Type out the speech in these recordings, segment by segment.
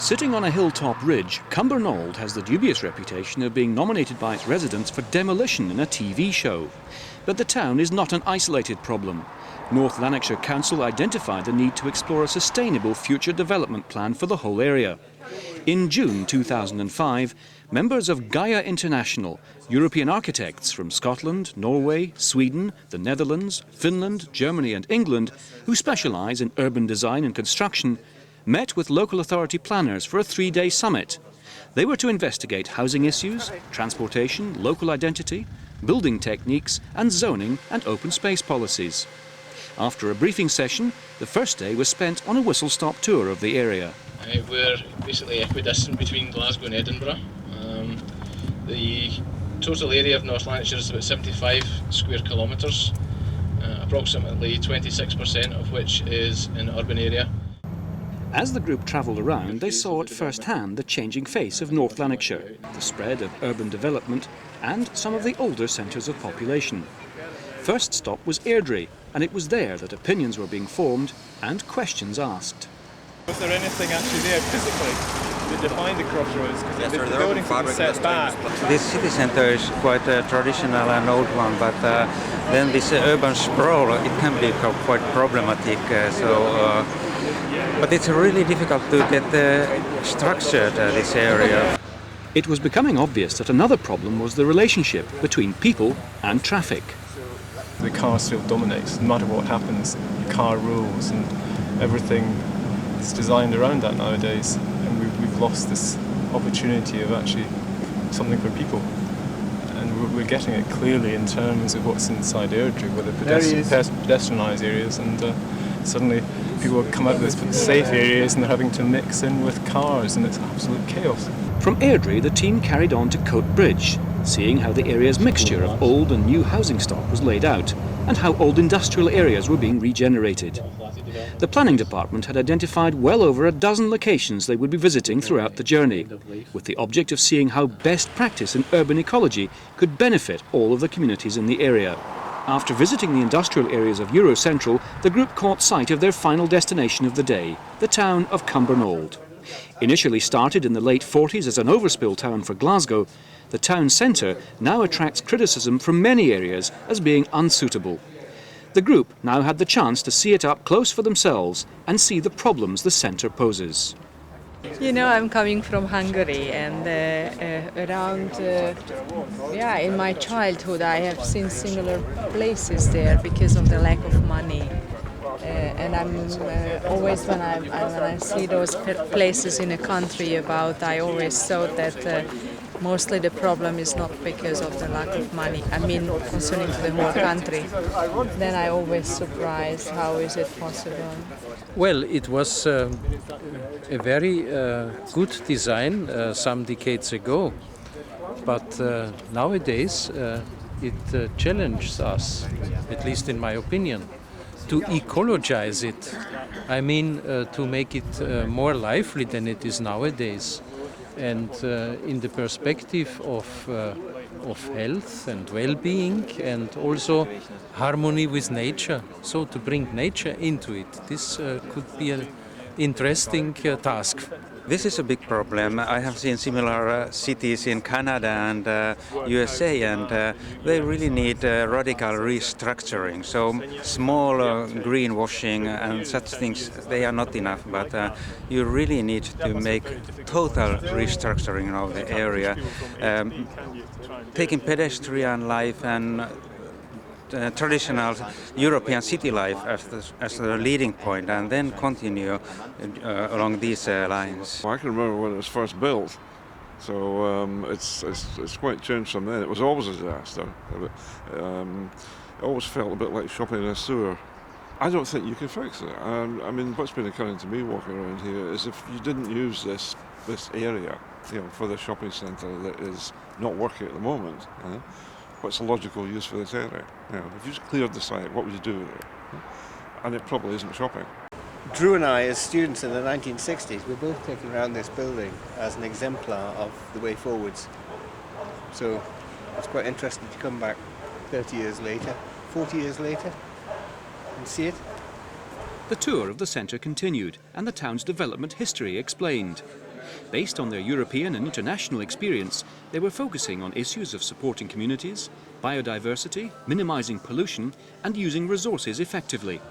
Sitting on a hilltop ridge, Cumbernauld has the dubious reputation of being nominated by its residents for demolition in a TV show. But the town is not an isolated problem. North Lanarkshire Council identified the need to explore a sustainable future development plan for the whole area. In June 2005, members of Gaia International, European architects from Scotland, Norway, Sweden, the Netherlands, Finland, Germany and England, who specialise in urban design and construction, met with local authority planners for a 3-day summit. They were to investigate housing issues, transportation, local identity, building techniques and zoning and open space policies. After a briefing session, the first day was spent on a whistle-stop tour of the area. We're basically equidistant between Glasgow and Edinburgh. The total area of North Lanarkshire is about 75 square kilometres, approximately 26% of which is in urban area. As the group travelled around, they saw at first hand the changing face of North Lanarkshire, the spread of urban development and some of the older centres of population. First stop was Airdrie, and it was there that opinions were being formed and questions asked. Was there anything actually there physically that defined the crossroads? Because the buildings were set back. This city centre is quite a traditional and old one, but then this urban sprawl, it can be quite problematic. But it's really difficult to get structured this area. It was becoming obvious that another problem was the relationship between people and traffic. The car still dominates, no matter what happens. The car rules and everything is designed around that nowadays. And we've lost this opportunity of actually something for people. And we're getting it clearly in terms of what's inside Airdrie, with the pedestrianised areas, and suddenly people come out of these safe areas and they're having to mix in with cars, and it's absolute chaos. From Airdrie, the team carried on to Coat Bridge, seeing how the area's mixture of old and new housing stock was laid out and how old industrial areas were being regenerated. The planning department had identified well over a dozen locations they would be visiting throughout the journey, with the object of seeing how best practice in urban ecology could benefit all of the communities in the area. After visiting the industrial areas of Eurocentral, the group caught sight of their final destination of the day, the town of Cumbernauld. Initially started in the late 40s as an overspill town for Glasgow, the town centre now attracts criticism from many areas as being unsuitable. The group now had the chance to see it up close for themselves and see the problems the centre poses. You know, I'm coming from Hungary, and in my childhood I have seen similar places there because of the lack of money. And I'm always, when I see those places in a country I always thought that mostly the problem is not because of the lack of money. I mean, concerning to the whole country. Then I always surprised, how is it possible? Well, it was a very good design some decades ago, but nowadays it challenges us, at least in my opinion, to ecologize it. I mean, to make it more lively than it is nowadays. And in the perspective of health and well-being, and also harmony with nature. So to bring nature into it, this could be an interesting task. This is a big problem. I have seen similar cities in Canada and USA, and they really need radical restructuring. So small greenwashing and such things, they are not enough, but you really need to make total restructuring of the area, taking pedestrian life and traditional European city life as the leading point, and then continue along these lines. I can remember when it was first built, so it's quite changed from then. It was always a disaster. It always felt a bit like shopping in a sewer. I don't think you can fix it. I mean, what's been occurring to me walking around here is if you didn't use this area, for the shopping centre that is not working at the moment, what's the logical use for this area? If you just cleared the site, what would you do with it? And it probably isn't shopping. Drew and I, as students in the 1960s, were both taking around this building as an exemplar of the way forwards. So it's quite interesting to come back 30 years later, 40 years later, and see it. The tour of the centre continued and the town's development history explained. Based on their European and international experience, they were focusing on issues of supporting communities, biodiversity, minimising pollution and using resources effectively.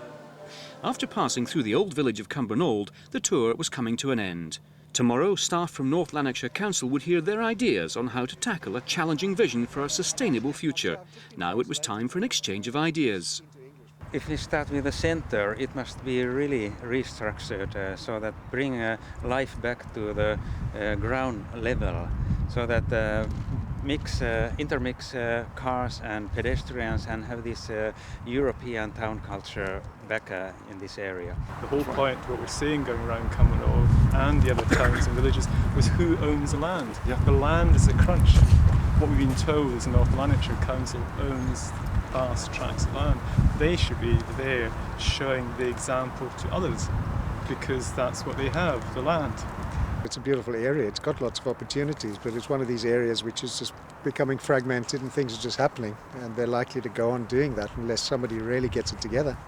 After passing through the old village of Cumbernauld, the tour was coming to an end. Tomorrow, staff from North Lanarkshire Council would hear their ideas on how to tackle a challenging vision for a sustainable future. Now it was time for an exchange of ideas. If we start with the center, it must be really restructured so that bring life back to the ground level, so that intermix cars and pedestrians and have this European town culture back in this area. The whole point, what we're seeing going around Cumbernauld and the other towns and villages, was who owns the land. Yeah. The land is a crunch. What we've been told is the North Lanarkshire Council owns vast tracts of land. They should be there showing the example to others, because that's what they have, the land. It's a beautiful area, it's got lots of opportunities, but it's one of these areas which is just becoming fragmented and things are just happening, and they're likely to go on doing that unless somebody really gets it together.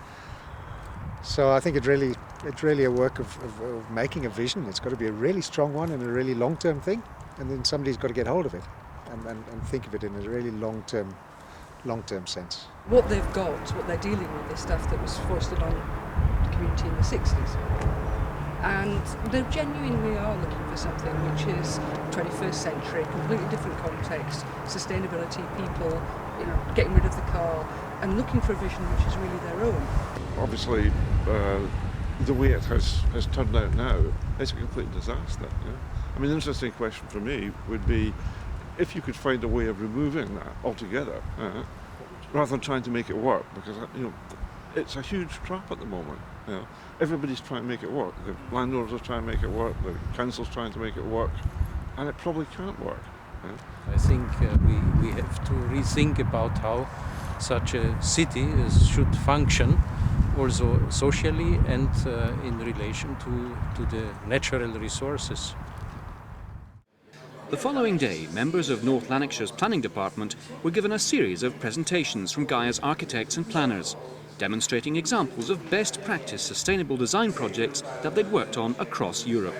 So I think it's really a work of making a vision. It's got to be a really strong one and a really long-term thing, and then somebody's got to get hold of it and think of it in a really long-term sense. What they've got, what they're dealing with, is stuff that was foisted on the community in the 60s. And they genuinely are looking for something which is 21st century, completely different context, sustainability, people, getting rid of the car, and looking for a vision which is really their own. Obviously, the way it has turned out now, it's a complete disaster. Yeah? I mean, the interesting question for me would be if you could find a way of removing that altogether, rather than trying to make it work, because it's a huge trap at the moment. Everybody's trying to make it work. The landowners are trying to make it work. The council's trying to make it work, and it probably can't work. I think we have to rethink about how such a city should function, also socially and in relation to the natural resources. The following day, members of North Lanarkshire's planning department were given a series of presentations from Gaia's architects and planners, demonstrating examples of best practice sustainable design projects that they'd worked on across Europe.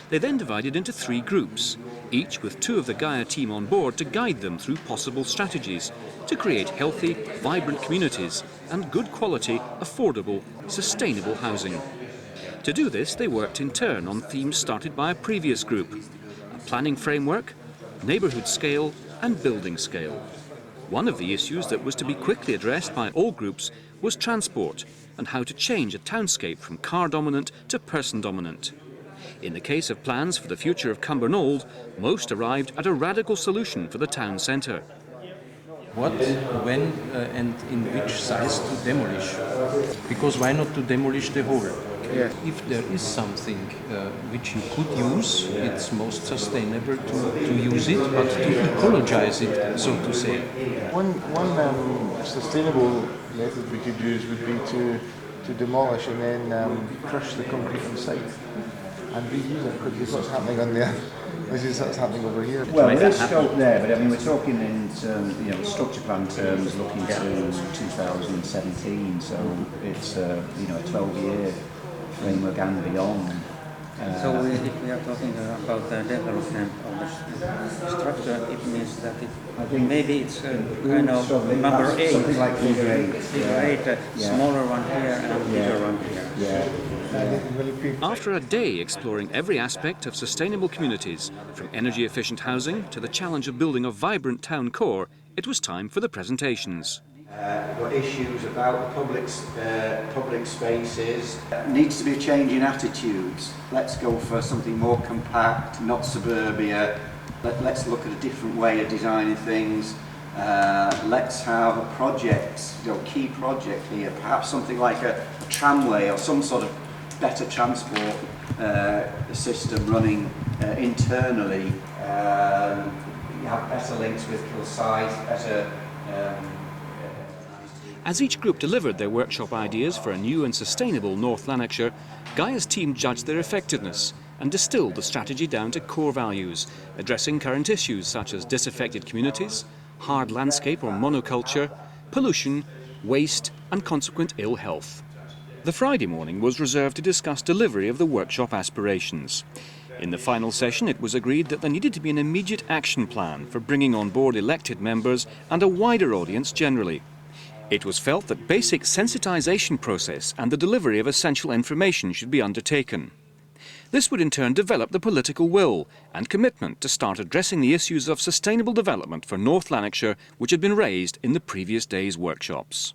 They then divided into 3 groups, each with 2 of the Gaia team on board to guide them through possible strategies to create healthy, vibrant communities and good quality, affordable, sustainable housing. To do this, they worked in turn on themes started by a previous group: a planning framework, neighbourhood scale and building scale. One of the issues that was to be quickly addressed by all groups was transport and how to change a townscape from car-dominant to person-dominant. In the case of plans for the future of Cumbernauld, most arrived at a radical solution for the town centre. What, when and in which size to demolish? Because why not to demolish the whole? Yeah. If there is something which you could use, it's most sustainable to use it, but to ecologize it, so to say. One sustainable method we could use would be to demolish and then crush the concrete on site and reuse it, because this is what's happening on there. This is what's happening over here. Well, there is scope there, but I mean, we're talking in structure plan terms, looking to 2017. So it's a 12-year framework and beyond. So if we are talking about the development of the structure, it means that I think maybe it's kind of number 8. Something like figure 8. Figure 8, smaller one here and bigger one here. Yeah. After a day exploring every aspect of sustainable communities, from energy efficient housing to the challenge of building a vibrant town core, it was time for the presentations. Got issues about public spaces. Needs to be a change in attitudes. Let's go for something more compact, not suburbia. Let's look at a different way of designing things. Let's have a project, key project here, perhaps something like a tramway or some sort of better transport system running internally. You have better links with Kilsyth, better. As each group delivered their workshop ideas for a new and sustainable North Lanarkshire, Gaia's team judged their effectiveness and distilled the strategy down to core values, addressing current issues such as disaffected communities, hard landscape or monoculture, pollution, waste and consequent ill health. The Friday morning was reserved to discuss delivery of the workshop aspirations. In the final session, it was agreed that there needed to be an immediate action plan for bringing on board elected members and a wider audience generally. It was felt that basic sensitisation process and the delivery of essential information should be undertaken. This would in turn develop the political will and commitment to start addressing the issues of sustainable development for North Lanarkshire which had been raised in the previous day's workshops.